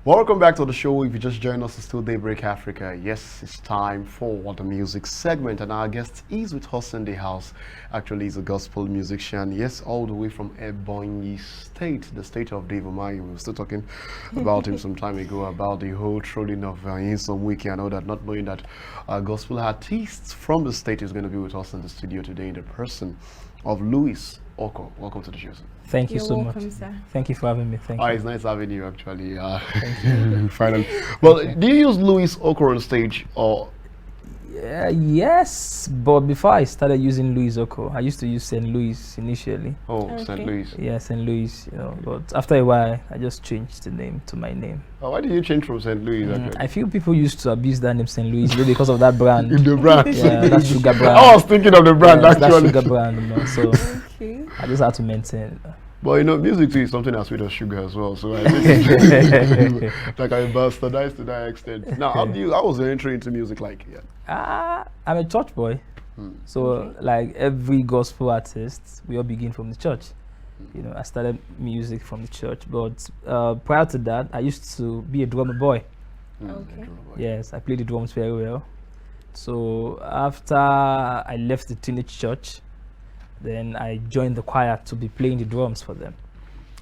Welcome back to the show. If you just joined us, it's still Daybreak Africa. Yes, it's time for the music segment, and our guest is with us in the house. Actually, he's a gospel musician. Yes, all the way from Ebonyi State, the state of Dave Umahi. We were still talking about him some time ago about the whole trolling of Insom Wiki and all that, not knowing that gospel artists from the state is going to be with us in the studio today in the person of Louis Oko. Welcome to the show, sir. Thank you You're so welcome, much. Sir. Thank you for having me. Thank you. It's nice having you, actually. Finally. Well, do you use Louis Oko on stage, or? Yes, but before I started using Louis Oko, I used to use St. Louis initially. Oh, Okay. St. Louis. Yeah, St. Louis, but after a while, I just changed the name to my name. Why did you change from St. Louis, actually? I feel people used to abuse that name St. Louis maybe because of that brand. The brand. Yeah, that sugar brand. I was thinking of the brand, Yes, that actually. sugar brand, so Okay. I just had to maintain it. But music too is something as sweet as sugar as well. So I think like I bastardized to that extent. Now, how was your entry into music like? Yeah. I'm a church boy. So like every gospel artist, we all begin from the church. I started music from the church, but prior to that, I used to be a drummer boy. Okay. Yes, I played the drums very well. So after I left the teenage church, then I joined the choir to be playing the drums for them.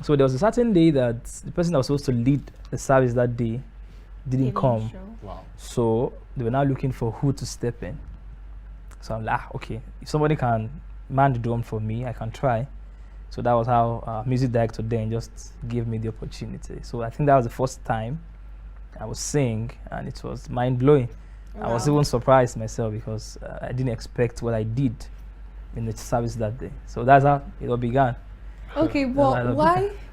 So there was a certain day that the person that was supposed to lead the service that day didn't come. Wow. So they were now looking for who to step in. So I'm like, okay, if somebody can man the drum for me, I can try. So that was how music director then just gave me the opportunity. So I think that was the first time I was sing, and it was mind-blowing. I was Wow. even surprised myself because I didn't expect what I did in the service that day. So that's how it all began. Okay, but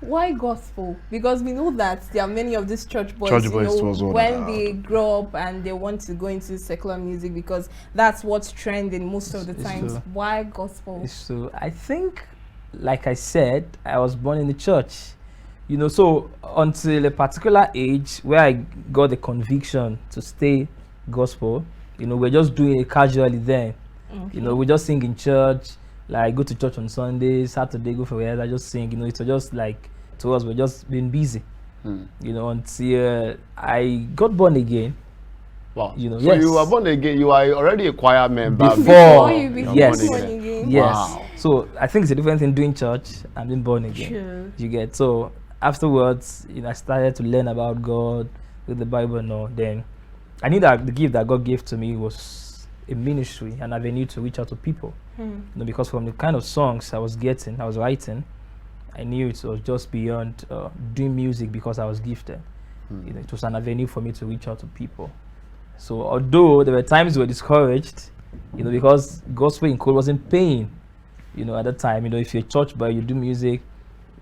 why gospel? Because we know that there are many of these church boys, Church boys was all when about. they grow up and they want to go into secular music because that's what's trending most of the It's times. true. Why gospel? So I think, like I said, I was born in the church. So until a particular age where I got the conviction to stay gospel, we're just doing it casually then. Okay. We just sing in church, like go to church on Sunday, Saturday, go for wherever, just sing. It was just like, to us, we're just being busy. Until I got born again. Wow. So yes. You were born again. You are already a choir member Before you became yes. born again. Yes. Wow. So I think it's a different thing doing church and being born again. Sure. You get. So afterwards, I started to learn about God with the Bible. Then I knew that the gift that God gave to me was a ministry, an avenue to reach out to people. Because from the kind of songs I was writing, I knew it was just beyond doing music because I was gifted. It was an avenue for me to reach out to people. So although there were times we were discouraged, because gospel in Cole wasn't paying, at that time, if you're a church boy, you do music,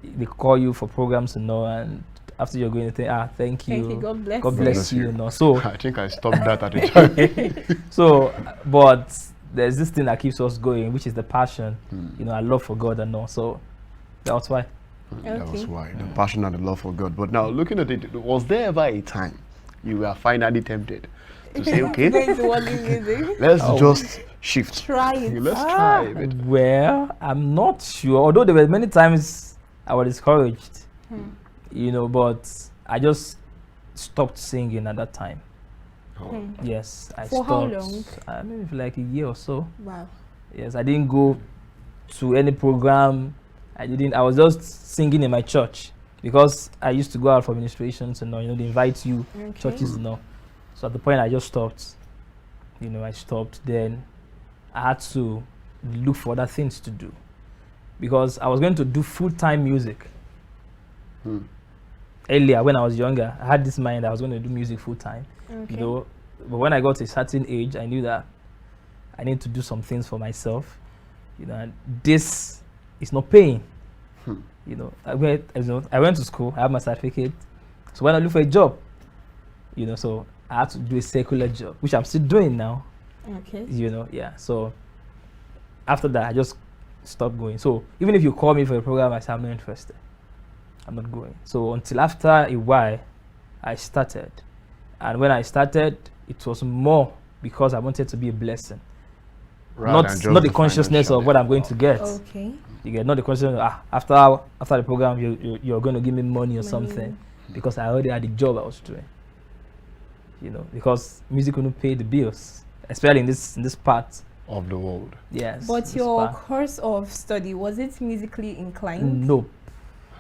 they call you for programs and after you're going to think, thank you, God bless God you. bless you. So I think I stopped that at the time. so, but there's this thing that keeps us going, which is the passion, our love for God and all. So that's why. That was Okay. why, the passion and the love for God. But now, looking at it, was there ever a time you were finally tempted to say, okay, Go into worldly music. let's just shift. Try it. Let's try a bit. Well, I'm not sure. Although there were many times I was discouraged, but I just stopped singing at that time. Yes, I For stopped. how long? Maybe for like a year or so. Wow. Yes, I didn't go to any program. I was just singing in my church because I used to go out for ministrations they invite you, Okay. churches, So at the point I just stopped. I stopped. Then I had to look for other things to do because I was going to do full-time music. Earlier, when I was younger, I had this mind that I was going to do music full-time. Okay. But when I got to a certain age, I knew that I need to do some things for myself. And this is not paying. I went to school. I have my certificate. So when I look for a job, so I had to do a secular job, which I'm still doing now. Okay. Yeah. So after that, I just stopped going. So even if you call me for a program, I say I'm not interested. I'm not going. So until after a while, I started. And when I started, it was more because I wanted to be a blessing. Rather than Not just the consciousness financial of what I'm going to get. Okay. You get not the consciousness of, after the program, you're going to give me money or something. because I already had the job I was doing. Because music couldn't pay the bills, especially in this part of the world. Yes. But your course of study, was it musically inclined? No.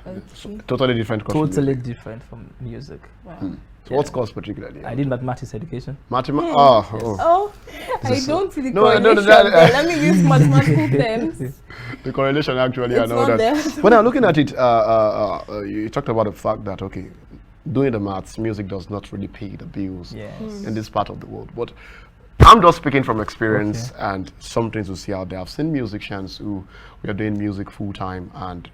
Okay. So, totally different course. Totally different from music. Wow. So what's course particularly? I did mathematics education. Mathematics. Oh, I don't see the correlation. that, let me use mathematical terms. The correlation actually, It's I know not that. there. When I'm looking at it, you talked about the fact that doing the maths, music does not really pay the bills in this part of the world. But I'm just speaking from experience and some things we see out there. I've seen musicians who were doing music full time and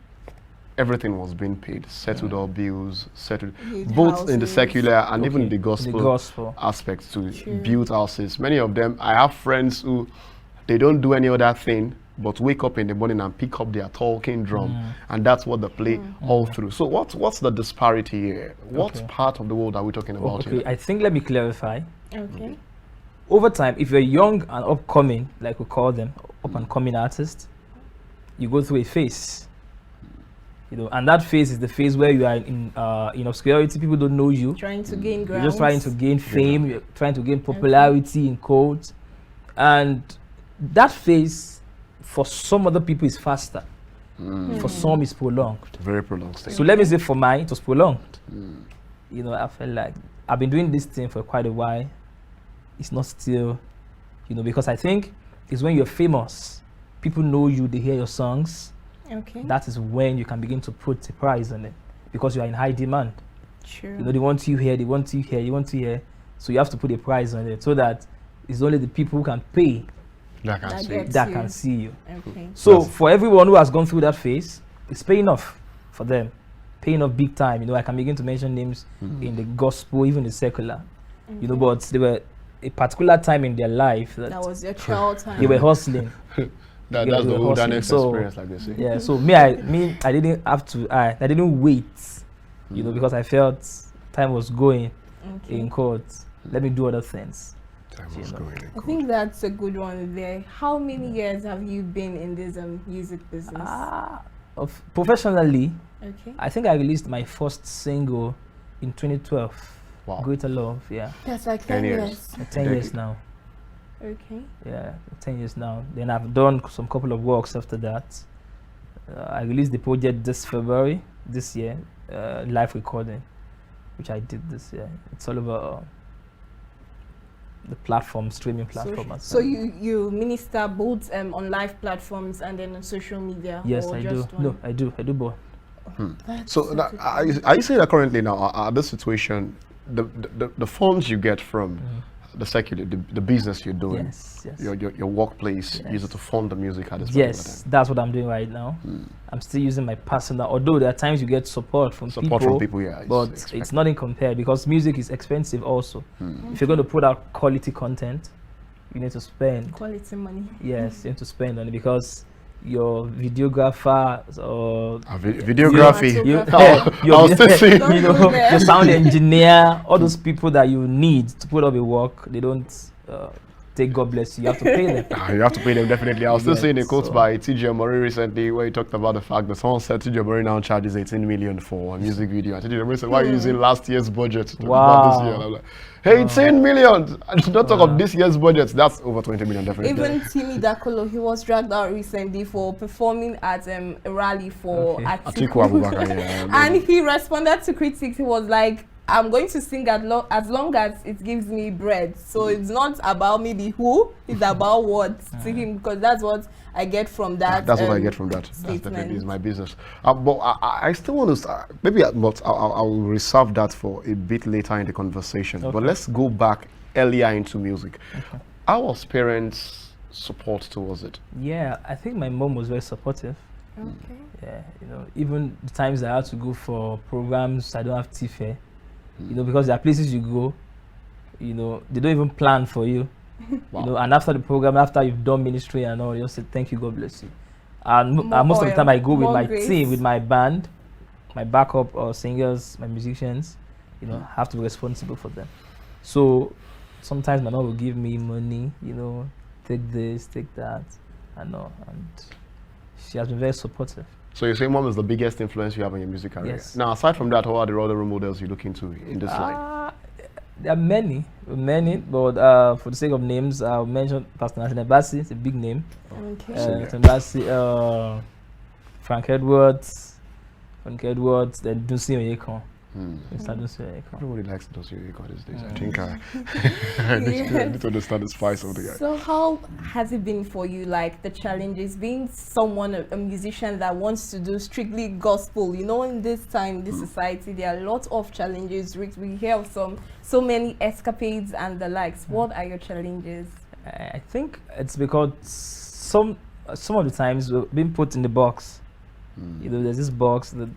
everything was being paid, settled all bills, settled both houses. In the secular and even the gospel aspects to build houses. Many of them, I have friends who they don't do any other thing but wake up in the morning and pick up their talking drum, and that's what they play all through. So what's the disparity here? What part of the world are we talking about here? I think let me clarify. Okay. Over time, if you're young and upcoming, like we call them, up and coming artists, you go through a phase. And that phase is the phase where you are in obscurity. People don't know you. Trying to gain ground. You're just trying to gain fame. You're trying to gain popularity in quotes, and that phase, for some other people, is faster. For some, it's prolonged. Very prolonged state. So let me say, for mine, it was prolonged. I felt like I've been doing this thing for quite a while. It's not still, because I think it's when you're famous, people know you, they hear your songs. Okay. That is when you can begin to put a price on it, because you are in high demand. True. They want you here, they want you here, you want you here. So you have to put a price on it so that it's only the people who can pay that can see you. Okay. So for everyone who has gone through that phase, it's paying off for them. Paying off big time. I can begin to mention names in the gospel, even the secular. But they were a particular time in their life that was their child time. They were hustling. That's the wilderness experience, like they say. Yeah, so I didn't have to, I didn't wait, because I felt time was going in court. Let me do other things. Time was going in court. I think that's a good one there. How many years have you been in this music business? Professionally, I think I released my first single in 2012. Wow. Greater Love, yeah. That's like 10 years. 10 years now. Okay. Yeah, 10 years now. Then I've done some couple of works after that. I released the project this February, this year, live recording, which I did this year. It's all over the platform, streaming platform. So you minister both on live platforms and then on social media? Yes, I do. No, I do both. So are you saying that currently now, this situation, the funds you get from the secular, the business you're doing, your workplace, use it to fund the music at this point? Yes, that's what I'm doing right now. I'm still using my personal, although there are times you get support from people, yeah, but it's nothing compared, because music is expensive also. If you're going to put out quality content, you need to spend quality money. Yes, you need to spend on it, because your videographer or videography, your sound engineer, all those people that you need to put up a work, they don't take God bless you. You have to pay them. You have to pay them, definitely. I was still seeing a quote by TJ Mori recently where he talked about the fact that someone said TJ Mori now charges 18 million for a music video. And TJ Mori said, why are you using last year's budget to talk about this year? And I'm like, hey, 18 million! I should not talk of this year's budget. That's over 20 million, definitely. Even Timmy Dakolo, he was dragged out recently for performing at a rally for Atiku Abubakar. And he responded to critics. He was like, I'm going to sing as long as it gives me bread. So it's not about maybe who, it's about what to him, because that's what I get from that. That's what I get from that. That definitely is my business. But I still want to, maybe but I'll reserve that for a bit later in the conversation. But let's go back earlier into music. How was parents' support towards it? Yeah, I think my mom was very supportive. Yeah, even the times I had to go for programs, I don't have tea fare. Because there are places you go, they don't even plan for you. And after the program, after you've done ministry and all, you say, thank you, God bless you. And most of the time I go with my team, with my band, my backup singers, my musicians, have to be responsible for them. So sometimes my mom will give me money, take this, take that, and she has been very supportive. So you say mom is the biggest influence you have on your music career. Yes. Now, aside from that, what are the other role models you look into in this line? There are many, but for the sake of names, I'll mention Pastor Nathaniel Bassey. It's a big name. Okay. Nathaniel Bassey, Frank Edwards, then Dunsin Oyekan. Mr. Dunsin Oyekan. Everybody likes those you got these days. I think I need to understand the spice of the guy. So how has it been for you, like the challenges, being someone, a musician that wants to do strictly gospel? You know, in this time, this society, there are lots of challenges. We hear of so many escapades and the likes. What are your challenges? I think it's because some of the times we're being put in the box. You know, there's this box that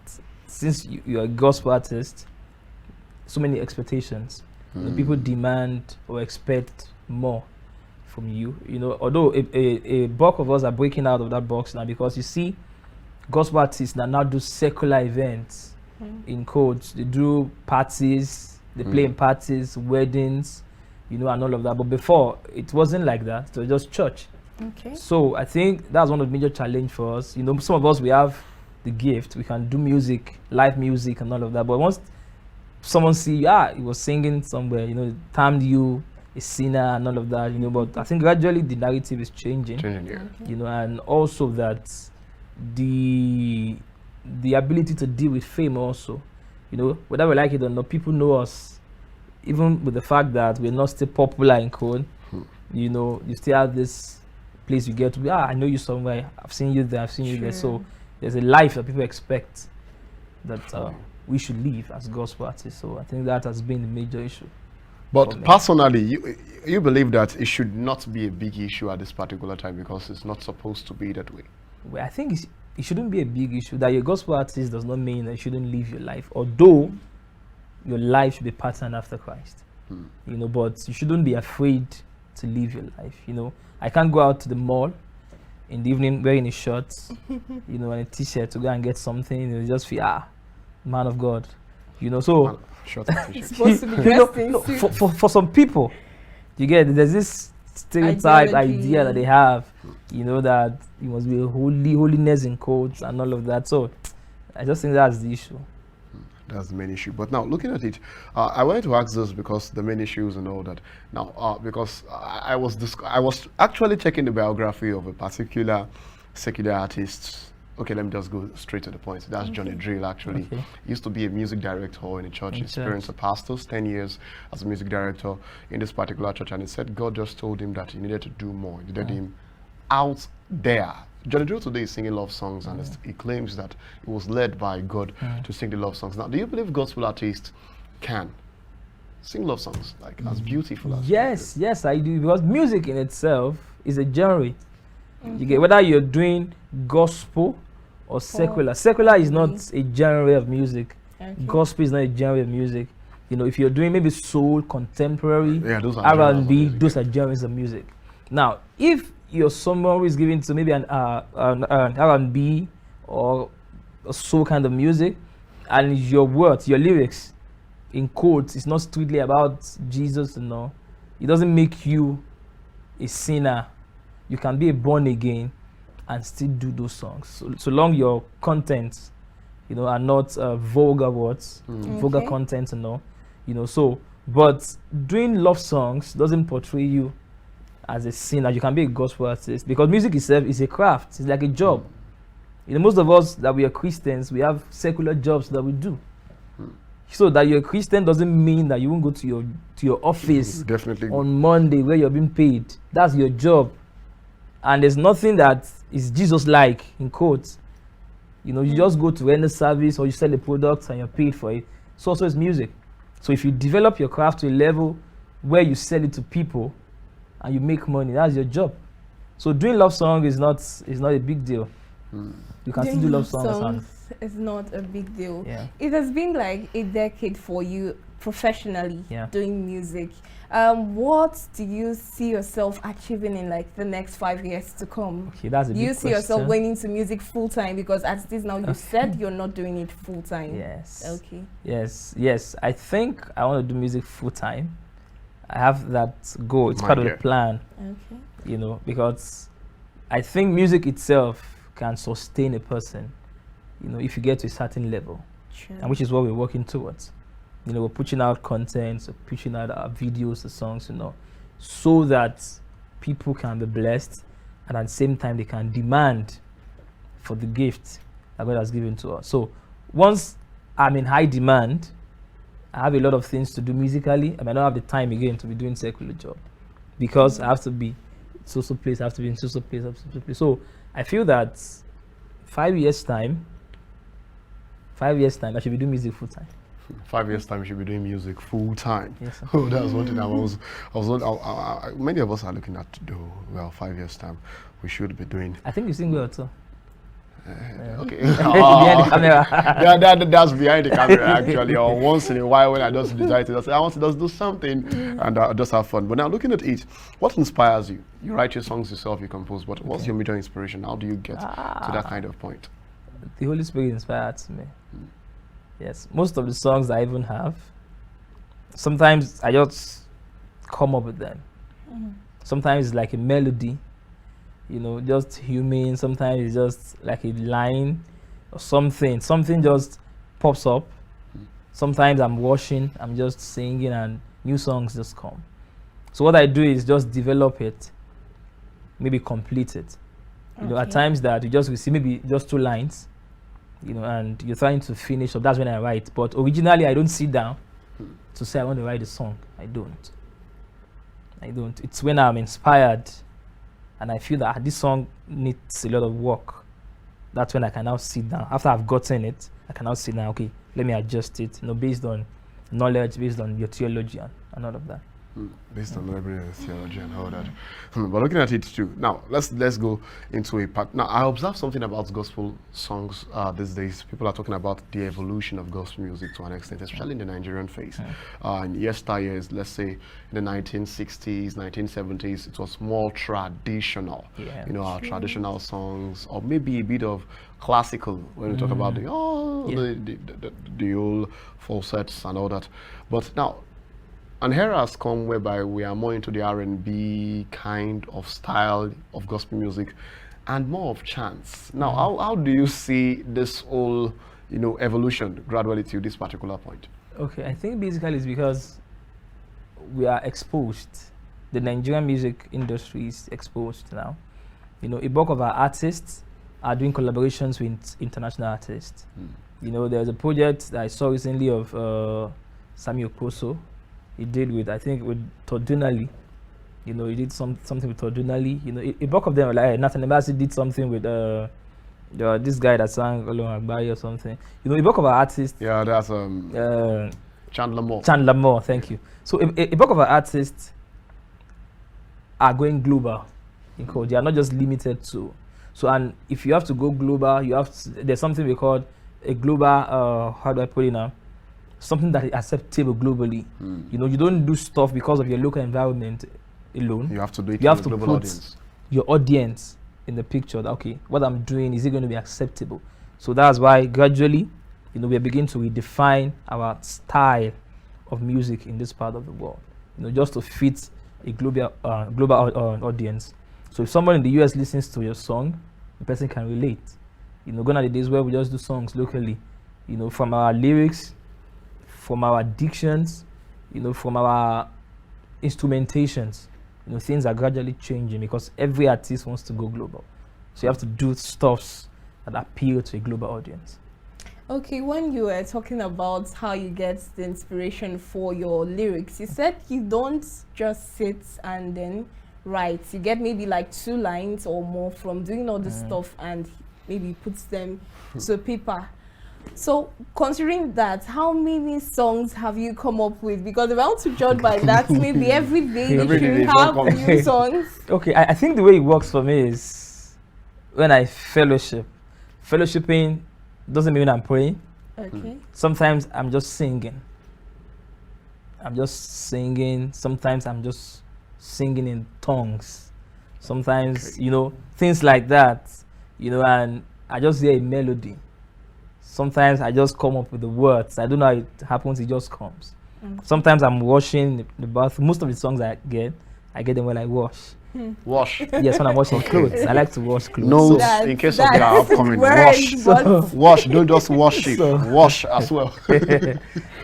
since you're a gospel artist, so many expectations. You know, people demand or expect more from you. You know, although a bulk of us are breaking out of that box now, because you see, gospel artists that now do secular events in codes. They do parties, they play in parties, weddings, you know, and all of that. But before, it wasn't like that. It was just church. Okay. So I think that's one of the major challenge for us. You know, some of us, we have the gift, we can do music, live music and all of that. But once someone see you, he was singing somewhere, you know, termed you a sinner and all of that, you know. But I think gradually the narrative is changing. You know, and also that the ability to deal with fame also, you know, whether we like it or not, people know us, even with the fact that we're not still popular in code. You know, you still have this place you get to be, I know you somewhere, I've seen you there, I've seen you there. So there's a life that people expect that we should live as gospel artists. So I think that has been the major issue. But personally, you believe that it should not be a big issue at this particular time because it's not supposed to be that way? Well, I think it shouldn't be a big issue. That you're a gospel artist does not mean that you shouldn't live your life, although your life should be patterned after Christ. You know, but you shouldn't be afraid to live your life. You know, I can't go out to the mall in the evening wearing a shirt, you know, and a t-shirt to go and get something. You just feel, man of God, you know. So it's supposed to be dressed in suit. For some people, you get, there's this stereotype idea that they have, you know, that you must be holiness in codes and all of that. So I just think that's the issue. That's the main issue. But now, looking at it, I wanted to ask this because the main issues and all that. Now, because I was actually checking the biography of a particular secular artist. Okay, let me just go straight to the point. That's Johnny Drill, actually. He used to be a music director in a church. His parents are pastors, 10 years as a music director in this particular church. And he said God just told him that he needed to do more. He needed him out there. Johnny Drill today is singing love songs, and he claims that he was led by God to sing the love songs. Now, do you believe gospel artists can sing love songs like as beautiful as? Yes, I do, because music in itself is a genre. You get, whether you're doing gospel or secular. Secular is not a genre of music. Gospel is not a genre of music. You know, if you're doing maybe soul, contemporary, those are R&B, those are genres of music. Now, if you're someone who is giving to maybe an R&B or a soul kind of music, and your words, your lyrics, in quotes, it's not strictly about Jesus, you know, it doesn't make you a sinner. You can be a born again and still do those songs, so long your contents, you know, are not vulgar words, vulgar content, you know. So, but doing love songs doesn't portray you as a sinner. You can be a gospel artist because music itself is a craft. It's like a job. You know, most of us that we are Christians, we have secular jobs that we do. So that you're a Christian doesn't mean that you won't go to your office on Monday where you're being paid. That's your job. And there's nothing that is Jesus-like, in quotes. You know, you just go to any service or you sell a product and you're paid for it. So also is music. So if you develop your craft to a level where you sell it to people and you make money, that's your job. So doing love song is not a big deal. You can still do love songs. It's not a big deal. Yeah. It has been like a decade for you professionally doing music. What do you see yourself achieving in like the next 5 years to come? Okay, that's a big question. Do you see yourself going into music full time? Because as it is now, you said you're not doing it full time. Yes. Okay. Yes. I think I want to do music full time. I have that goal. It's part of the plan. Okay. You know, because I think music itself can sustain a person if you get to a certain level, True. and which is what we're working towards. We're pushing out content, so pushing out our videos, the songs, so that people can be blessed, and at the same time they can demand for the gift that God has given to us. So once I'm in high demand, I have a lot of things to do musically. I might not have the time again to be doing secular job because I have to be so place, I have to be in so place, So I feel that 5 years time, I should be doing music full time. 5 years time, you should be doing music full time. Yes, sir. Oh, that's one thing many of us are looking at to do. Well, 5 years time, we should be doing. I think you sing well too. Okay. Behind the camera. That's behind the camera actually. Or once in a while when I just decide to say I want to just do something and just have fun. But now looking at it, what inspires you? You write your songs yourself, you compose. But what's your major inspiration? How do you get to that kind of point? The Holy Spirit inspires me. Yes, most of the songs I even have, sometimes I just come up with them. Sometimes it's like a melody, just humming. Sometimes it's just like a line or something. Something just pops up. Sometimes I'm washing, I'm just singing, and new songs just come. So what I do is just develop it, maybe complete it. At times that you just receive maybe just 2 lines, and you're trying to finish up. That's when I write. But originally, I don't sit down to say I want to write a song. I don't. It's when I'm inspired and I feel that this song needs a lot of work. That's when I can now sit down. After I've gotten it, I can now sit down. Okay, let me adjust it. Based on knowledge, based on your theology and all of that. Based on every theology and all that. But looking at it too, now let's go into a part. Now I observe something about gospel songs these days. People are talking about the evolution of gospel music to an extent, especially in the Nigerian phase. In yesteryears, let's say in the 1960s, 1970s, it was more traditional. Our traditional songs, or maybe a bit of classical when we talk about the old falsets and all that. But now, an era has come whereby we are more into the R&B kind of style of gospel music and more of chants. Now, how do you see this whole, evolution gradually to this particular point? Okay, I think basically it's because we are exposed. The Nigerian music industry is exposed now. A bulk of our artists are doing collaborations with international artists. There's a project that I saw recently of Samuel Koso. He did with, I think, with Tordunali. He did something with Tordunali. A bulk of them, like Nathan Embassy did something with this guy that sang Olorun Agbaye or something. A bulk of our artists. Yeah, that's Chandler Moore. Chandler Moore, thank you. So a bulk of our artists are going global. They are not just limited to. So, and if you have to go global, there's something we call a global, how do I put it now? Something that is acceptable globally. You don't do stuff because of your local environment alone. You have to do it. You have to global put audience. Your audience in the picture. That, okay, what I'm doing, is it going to be acceptable? So that's why gradually, we are beginning to redefine our style of music in this part of the world. Just to fit a global audience. So if someone in the US listens to your song, the person can relate. Gone are the days where we just do songs locally. From our lyrics, from our dictions, from our instrumentations, things are gradually changing because every artist wants to go global. So you have to do stuffs that appeal to a global audience. Okay, when you were talking about how you get the inspiration for your lyrics, you said you don't just sit and then write. You get maybe like 2 lines or more from doing all this stuff and maybe puts them to paper. So, considering that, how many songs have you come up with? Because if I want to judge by that, maybe every day you should have new songs. Okay, I think the way it works for me is when I fellowship. Fellowshipping doesn't mean I'm praying. Okay. Sometimes I'm just singing. Sometimes I'm just singing in tongues. Sometimes, things like that. And I just hear a melody. Sometimes I just come up with the words. I don't know how it happens, it just comes. Sometimes I'm washing the bath. Most of the songs I get them while I wash. Wash. Yes, when I'm washing clothes. I like to wash clothes. No, That- in case of that's the upcoming, word, wash. but- Wash. Don't just wash it. So- Wash as well.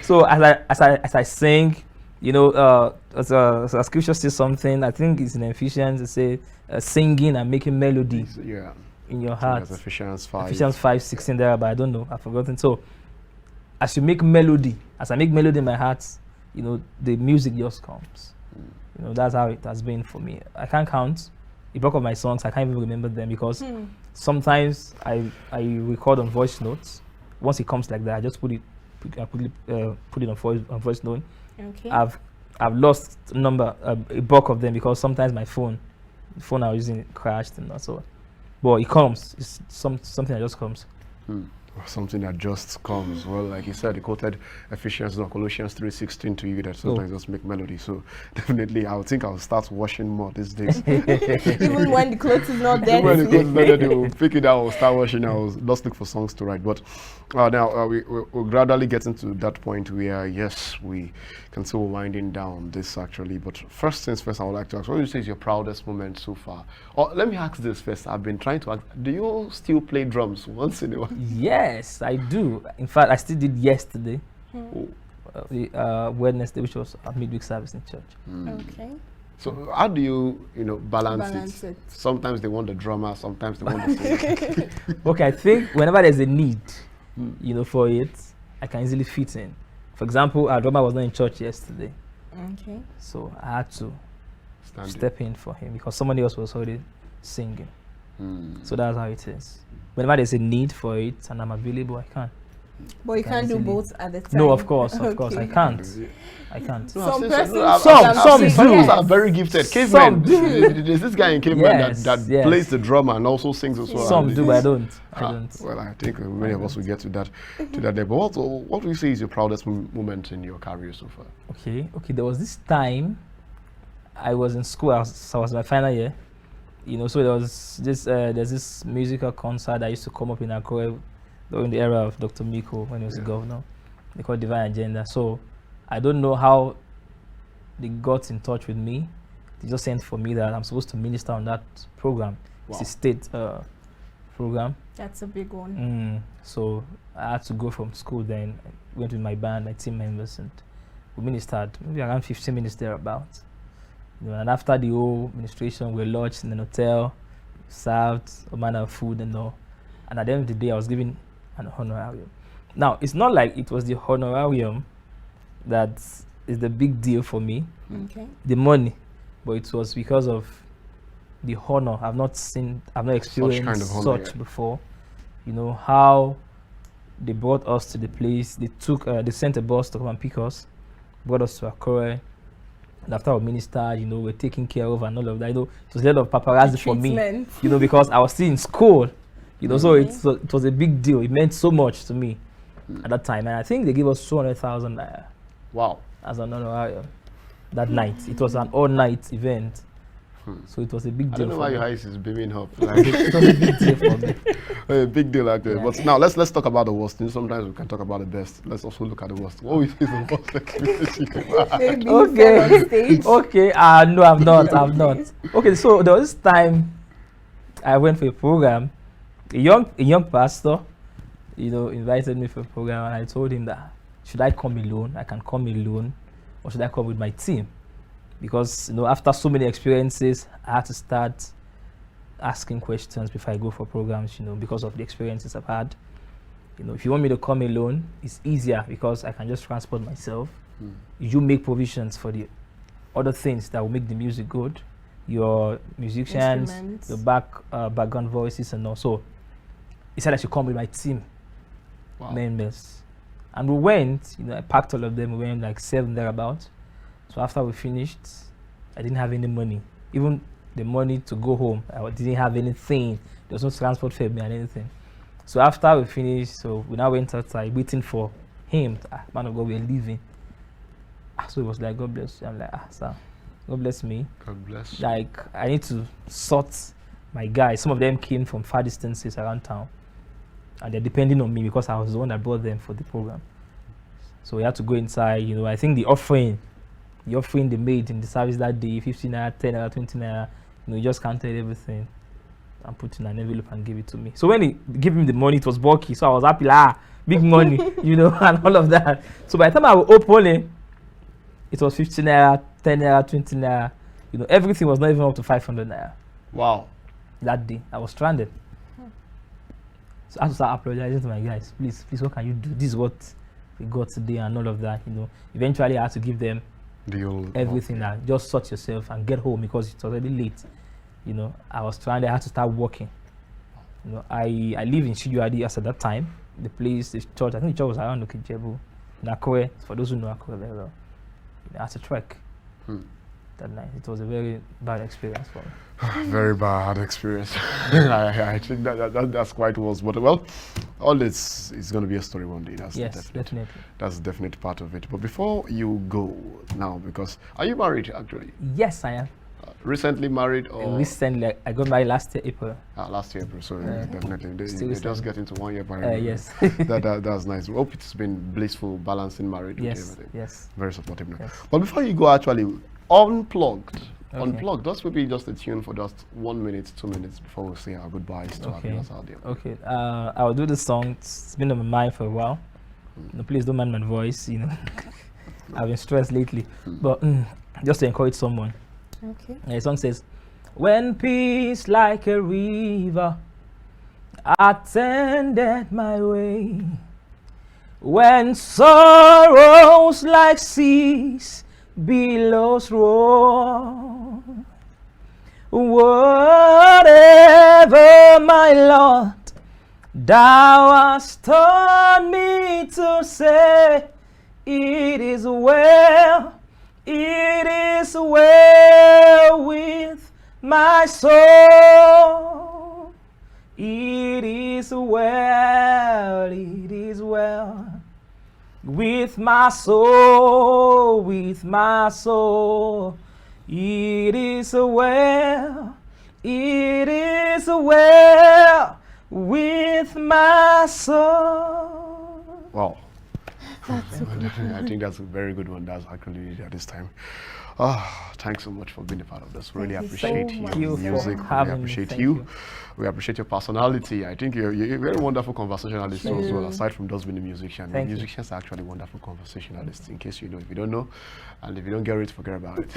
So as I sing, you know, as a scripture says something, I think it's in Ephesians, it says singing and making melody Yeah. in your heart. That's Ephesians 5. Ephesians 5:16 there, but I don't know, I've forgotten. So as you make melody, as I make melody in my heart, you know, the music just comes. You know, that's how it has been for me. I can't count the bulk of my songs. I can't even remember them because sometimes I record on voice notes. Once it comes like that, I just put it on voice note. Okay. I've lost a bulk of them because sometimes the phone I was using crashed and so. But it comes. It's something that just comes. Something that just comes. Well, like you said, you quoted Ephesians or Colossians 3:16 to you that sometimes just make melody. So definitely, I would think I'll start washing more these days. Even when the clothes is not there. When the clothes is not there, they will pick it out, start washing. I will just look for songs to write. But now we're gradually getting to that point where, yes, we can see we're winding down this actually. But first things first, I would like to ask, what would you say is your proudest moment so far? Or let me ask this first. I've been trying to ask, do you still play drums once in a while? Yes, I do. In fact, I still did yesterday, Wednesday, which was a midweek service in church. Okay. So how do you balance Balance it. Sometimes they want the drummer, sometimes they want the singer. Okay, I think whenever there's a need, for it, I can easily fit in. For example, our drummer was not in church yesterday, Okay. so I had to Stand step in for him because somebody else was already singing. in. So that's how it is. Whenever there's a need for it and I'm available, I can. But you can't do easily- both at the time. No, of course, I Okay. can't. I can't. No, Some I've seen persons no, I've- Some- I've some seen do. Some are very gifted. Some Cavemen. do. There's this guy in Caveman Yes, that yes. plays the drummer and also sings as well. Some And do, but I don't. I Ah, don't. well, I think many of us will get to that day. But what do you say is your proudest moment in your career so far? Okay. There was this time I was in school. I was my final year. So there was this. There's this musical concert that used to come up in Accra during the era of Dr. Miko when he was the governor. They called Divine Agenda. So I don't know how they got in touch with me. They just sent for me that I'm supposed to minister on that program. Wow. It's a state program. That's a big one. So I had to go from school then. I went with my band, my team members, and we ministered maybe around 15 minutes thereabouts. And after the whole ministration, we lodged in an hotel, served a manner of food and all. And at the end of the day, I was given an honorarium. Now, it's not like it was the honorarium that is the big deal for me, Okay. the money, but it was because of the honor. I've not experienced kind of honor, such yeah. before. How they brought us to the place. They sent a bus to come and pick us, brought us to Accra. And after our minister, we're taken care of and all of that. It was a lot of paparazzi for me. Treatment. Because I was still in school. So it was a big deal. It meant so much to me at that time. And I think they gave us 200,000 naira Wow. as an honorarium that night. It was an all-night event. So it was a big I deal don't know for why me. your eyes is beaming up. Like, It was a big deal for me. a big deal actually. Yeah. But now let's talk about the worst. Sometimes we can talk about the best. Let's also look at the worst. What is the worst experience you have had? Maybe Okay. fell on stage. Okay, no, I've not. Okay, so there was this time I went for a program. A young pastor, invited me for a program, and I told him that should I come alone? I can come alone, or should I come with my team? Because after so many experiences, I had to start asking questions before I go for programs. Because of the experiences I've had. If you want me to come alone, it's easier because I can just transport myself. You make provisions for the other things that will make the music good, your musicians, Instruments. your background voices, and also he said I should come with my team Wow. members, and we went. I packed all of them. We went like 7 thereabouts. So after we finished, I didn't have any money, even the money to go home. I didn't have anything. There was no transport fare and anything. So after we finished, so we now went outside waiting for him. Man of God, we're leaving. So he was like, God bless you. I'm like, sir, God bless me. God bless. Like, I need to sort my guys. Some of them came from far distances around town. And they're depending on me because I was the one that brought them for the program. So we had to go inside. I think the offering they made in the service that day, 15 naira, 10 naira, 20 naira, He just counted everything and put in an envelope and gave it to me. So when he gave him the money, it was bulky. So I was happy, big money, and all of that. So by the time I would open it, it was 15 naira, 10 naira, 20 naira. Everything was not even up to 500 naira. Wow. That day, I was stranded. So I had to start apologizing to my guys. Please, what can you do? This is what we got today and all of that. Eventually I had to give them everything. Just sort yourself and get home because it's already late. I was stranded. I had to start working. I live in Shijuadi at that time. The place, the church, I think the church was around Okijebu, Nakwe. For those who know Nakwe very well, I had to trek that night. It was a very bad experience for me. Very bad experience. I think that's quite worse. But well, all this is going to be a story one day. That's definitely. That's definitely part of it. But before you go now, because are you married actually? Yes, I am. Recently married or? Recently, I got married last year, April. Last year, April, sorry, definitely. They just get into 1 year married. Yes. That's nice. We hope it's been blissful, balancing marriage with everything. Yes. Very supportive now. Yes. But before you go, actually, unplugged. Okay. Unplugged. That's maybe just a tune for just 1 minute, 2 minutes before we say our goodbyes to our viewers out there. Okay. I'll do the song. It's been on my mind for a while. Please don't mind my voice. I've been stressed lately, but just to encourage someone. Okay. The song says, "When peace like a river attended my way, when sorrows like seas billows roar, whatever my Lord thou hast taught me to say, it is well with my soul. It is well with my soul, with my soul. It is well with my soul." Wow. I think that's a very good one. That's actually needed at this time. Thanks so much for being a part of this. Really appreciate your music. Really appreciate you. We appreciate your personality. I think you're a very wonderful conversationalist as well, aside from just being a musician. Musicians are actually wonderful conversationalists, in case you know. If you don't know, and if you don't get it, forget about it.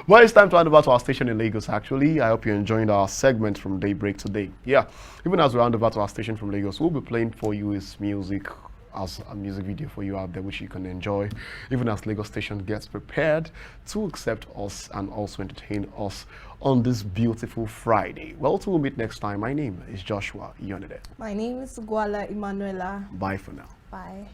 Well, it's time to hand over to our station in Lagos, actually. I hope you're enjoying our segment from Daybreak today. Yeah, even as we hand over to our station from Lagos, we'll be playing for you his music as a music video for you out there, which you can enjoy, even as Lagos Station gets prepared to accept us and also entertain us on this beautiful Friday. Well, till we meet next time, my name is Joshua Ionede. My name is Gwala Emanuela. Bye for now. Bye.